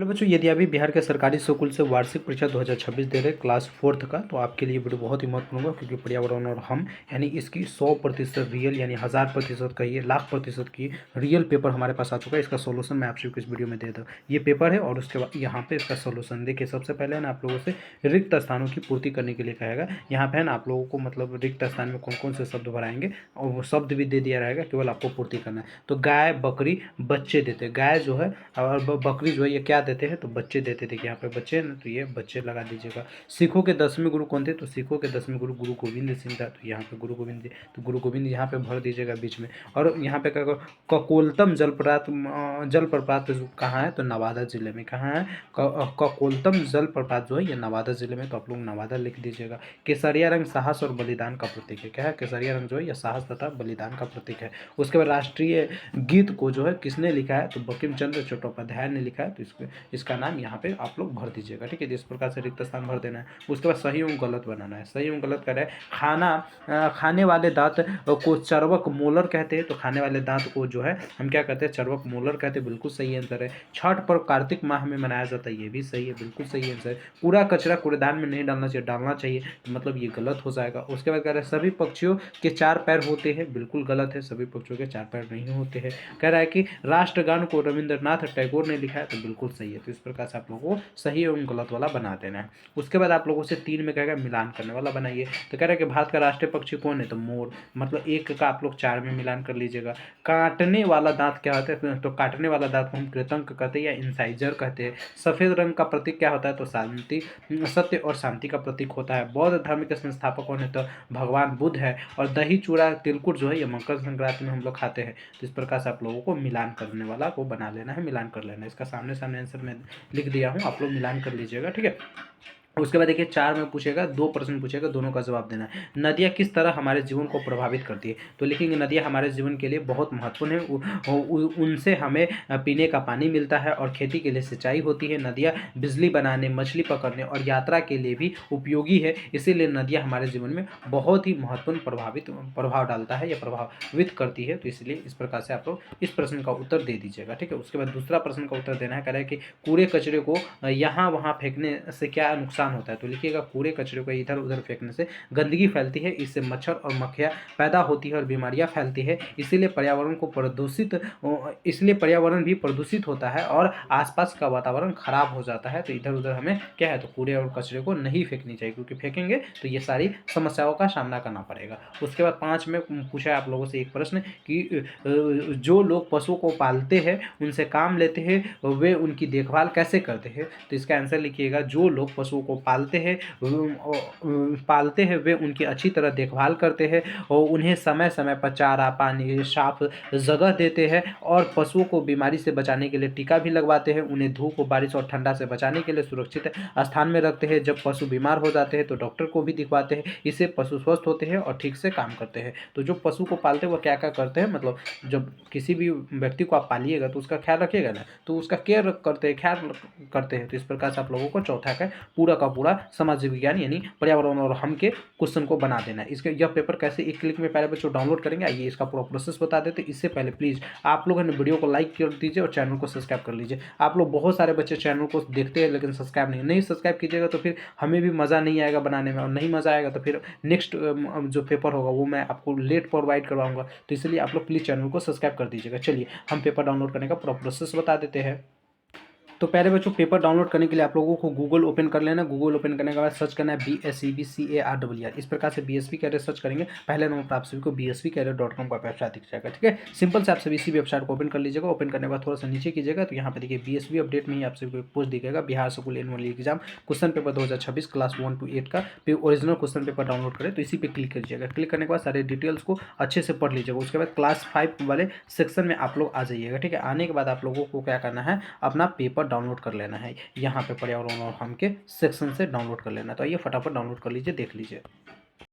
Hello बच्चों, यदि अभी बिहार के सरकारी स्कूल से वार्षिक परीक्षा 2026 दे रहे क्लास 4th का, तो आपके लिए वीडियो बहुत ही महत्वपूर्ण होगा, क्योंकि पर्यावरण और हम यानी इसकी 100% रियल यानी 1000% कहिए, 1,00,000% की रियल पेपर हमारे पास आ चुका है। इसका सोल्यूशन मैं आप सबको इस वीडियो में दे दूँ। ये पेपर है और उसके बाद यहाँ पे इसका सोल्यूशन देखिए। सबसे पहले है ना, आप लोगों से रिक्त स्थानों की पूर्ति करने के लिए कहेगा। यहाँ पे है ना, आप लोगों को मतलब रिक्त स्थान में कौन कौन से शब्द भराएंगे और वो शब्द भी दे दिया रहेगा, केवल आपको पूर्ति करना है। तो गाय, बकरी, बच्चे देते हैं। गाय जो है और बकरी जो है, ये क्या देते हैं? तो बच्चे देते थे। कि यहाँ पे बच्चे हैं ना, तो ये बच्चे लगा दीजिएगा। सिखों के 10वें गुरु कौन थे? तो सिखों के 10वें गुरु गुरु गोविंद सिंह था, तो यहाँ पे गुरु गोविंद जी, तो गुरु गोविंद यहाँ पे भर दीजिएगा बीच में। और यहाँ पे क्या, ककोलतम जलप्रपात कहाँ है? तो नवादा जिले में। कहाँ है? ककोलतम जलप्रपात जो है ये नवादा जिले में, तो आप लोग नवादा लिख दीजिएगा। केसरिया रंग साहस और बलिदान का प्रतीक है। क्या है? केसरिया रंग जो है यह साहस तथा बलिदान का प्रतीक है। उसके बाद राष्ट्रीय गीत को जो है किसने लिखा है? तो बंकिम चंद्र चट्टोपाध्याय ने लिखा है। तो इसका नाम यहाँ पे आप लोग भर दीजिएगा। ठीक है, जिस प्रकार से रिक्त स्थान भर देना है। उसके बाद सही एवं गलत बनाना है। सही एवं गलत करें। खाने वाले दांत को चर्वक मोलर कहते हैं, तो खाने वाले दांत को जो है हम क्या कहते हैं? चर्वक मोलर कहते हैं। बिल्कुल सही आंसर है। छठ पर कार्तिक माह में मनाया जाता है, ये भी सही है, बिल्कुल सही आंसर है। कूड़ा कचरा कूड़ेदान में नहीं डालना चाहिए, डालना चाहिए, तो मतलब ये गलत हो जाएगा। उसके बाद कह रहे हैं सभी पक्षियों के 4 पैर होते हैं, बिल्कुल गलत है, सभी पक्षियों के 4 पैर नहीं होते हैं। कह रहा है कि राष्ट्रगान को रविंद्रनाथ टैगोर ने लिखा है, तो बिल्कुल सही है। तो इस प्रकार से आप लोगों को सही एवं गलत वाला बना देना है। उसके बाद आप लोगों से 3 में कहेगा मिलान करने वाला बनाइए। तो कह रहा है कि भारत का राष्ट्रीय पक्षी कौन है? तो मोर। मतलब 1 का आप लोग 4 में मिलान कर लीजिएगा। काटने वाला दांत क्या होता है? तो काटने वाला दांत को हम कृतंक कहते हैं या इंसाइजर कहते हैं। सफेद रंग का प्रतीक क्या होता है? तो शांति, सत्य और शांति का प्रतीक होता है। बौद्ध धर्म के संस्थापक कौन है? तो भगवान बुद्ध है। और दही चूड़ा तिलकुट जो है ये मकर संक्रांति में हम लोग खाते हैं। तो इस प्रकार से आप लोगों को मिलान करने वाला को बना लेना है, मिलान कर लेना है। इसका सामने सामने आंसर मैं लिख दिया हूँ, आप लोग मिलान कर लीजिएगा। ठीक है, उसके बाद देखिए 4 में पूछेगा, 2 प्रश्न पूछेगा, दोनों का जवाब देना है। नदियाँ किस तरह हमारे जीवन को प्रभावित करती है? तो लिखेंगे नदियाँ हमारे जीवन के लिए बहुत महत्वपूर्ण है। उनसे हमें पीने का पानी मिलता है और खेती के लिए सिंचाई होती है। नदियाँ बिजली बनाने, मछली पकड़ने और यात्रा के लिए भी उपयोगी है। इसीलिए नदियाँ हमारे जीवन में बहुत ही महत्वपूर्ण प्रभाव डालता है या प्रभावित करती है। तो इसलिए इस प्रकार से आप लोग इस प्रश्न का उत्तर दे दीजिएगा। ठीक है, उसके बाद दूसरा प्रश्न का उत्तर देना है। कह रहा है कि कूड़े कचरे को यहाँ वहाँ फेंकने से क्या नुकसान होता है? तो लिखिएगा कूड़े कचरे को इधर उधर फेंकने से गंदगी फैलती है, इससे मच्छर और मक्खियाँ पैदा होती है और बीमारियाँ फैलती है। इसलिए पर्यावरण भी प्रदूषित होता है और आसपास का वातावरण खराब हो जाता है। तो इधर उधर हमें क्या है? तो कूड़े और कचरे को नहीं फेंकनी चाहिए, क्योंकि फेंकेंगे तो ये सारी समस्याओं का सामना करना पड़ेगा। उसके बाद 5 में पूछा है आप लोगों से एक प्रश्न कि जो लोग पशुओं को पालते हैं, उनसे काम लेते हैं, वे उनकी देखभाल कैसे करते हैं? तो इसका आंसर लिखिएगा जो लोग पशुओं को पालते हैं वे उनकी अच्छी तरह देखभाल करते हैं और उन्हें समय समय पर चारा, पानी, साफ जगह देते हैं और पशुओं को बीमारी से बचाने के लिए टीका भी लगवाते हैं। उन्हें धूप, बारिश और ठंडा से बचाने के लिए सुरक्षित स्थान में रखते हैं। जब पशु बीमार हो जाते हैं तो डॉक्टर को भी दिखवाते हैं। इससे पशु स्वस्थ होते हैं और ठीक से काम करते हैं। तो जो पशु को पालते हैं वो क्या क्या करते हैं? मतलब जब किसी भी व्यक्ति को आप पालिएगा तो उसका ख्याल रखिएगा ना, तो उसका केयर करते हैं, ख्याल करते हैं। तो इस प्रकार से आप लोगों को चौथा का पूरा सामाजिक विज्ञान यानी पर्यावरण और हम के क्वेश्चन को बना देना है। इसके यह पेपर कैसे एक क्लिक में पहले बच्चों डाउनलोड करेंगे, आइए इसका पूरा प्रोसेस बता देते। इससे पहले प्लीज़ आप लोगों ने वीडियो को लाइक कर दीजिए और चैनल को सब्सक्राइब कर लीजिए। आप लोग बहुत सारे बच्चे चैनल को देखते हैं लेकिन सब्सक्राइब नहीं सब्सक्राइब कीजिएगा तो फिर हमें भी मज़ा नहीं आएगा बनाने में, और नहीं मज़ा आएगा तो फिर नेक्स्ट जो पेपर होगा वो मैं आपको लेट प्रोवाइड करवाऊंगा। तो इसलिए आप लोग प्लीज़ चैनल को सब्सक्राइब कर दीजिएगा। चलिए हम पेपर डाउनलोड करने का पूरा प्रोसेस बता देते हैं। तो पहले बच्चों पेपर डाउनलोड करने के लिए आप लोगों को गूगल ओपन कर लेना। गूगल ओपन करने के बाद सर्च करना है BSEBCARER। इस प्रकार से BSP कैरियर सर्च करेंगे, पहले नंबर पर आप सभी को bsvcareer.com का वेबसाइट दिख जाएगा। ठीक है, सिंपल से आप सभी इसी वेबसाइट को ओपन कर लीजिएगा। ओपन करने के बाद थोड़ा सा नीचे कीजिएगा तो यहाँ पे देखिए BSV अपडेट में ही आप सभी को पोस्ट दिखेगा, Bihar school annual exam question paper 2026 class 1 to 8 का ओरिजिनल क्वेश्चन पेपर डाउनलोड करें। तो इसी पे क्लिक कीजिएगा। क्लिक करने के बाद सारे डिटेल्स को अच्छे से पढ़ लीजिएगा। उसके बाद क्लास 5 वाले सेक्शन में आप लोग आ जाइएगा। ठीक है, आने के बाद आप लोगों को क्या करना है? अपना पेपर डाउनलोड कर लेना है। यहाँ पे पर्यावरण और हम के सेक्शन से डाउनलोड कर लेना। तो आइए फटाफट डाउनलोड कर लीजिए, देख लीजिए।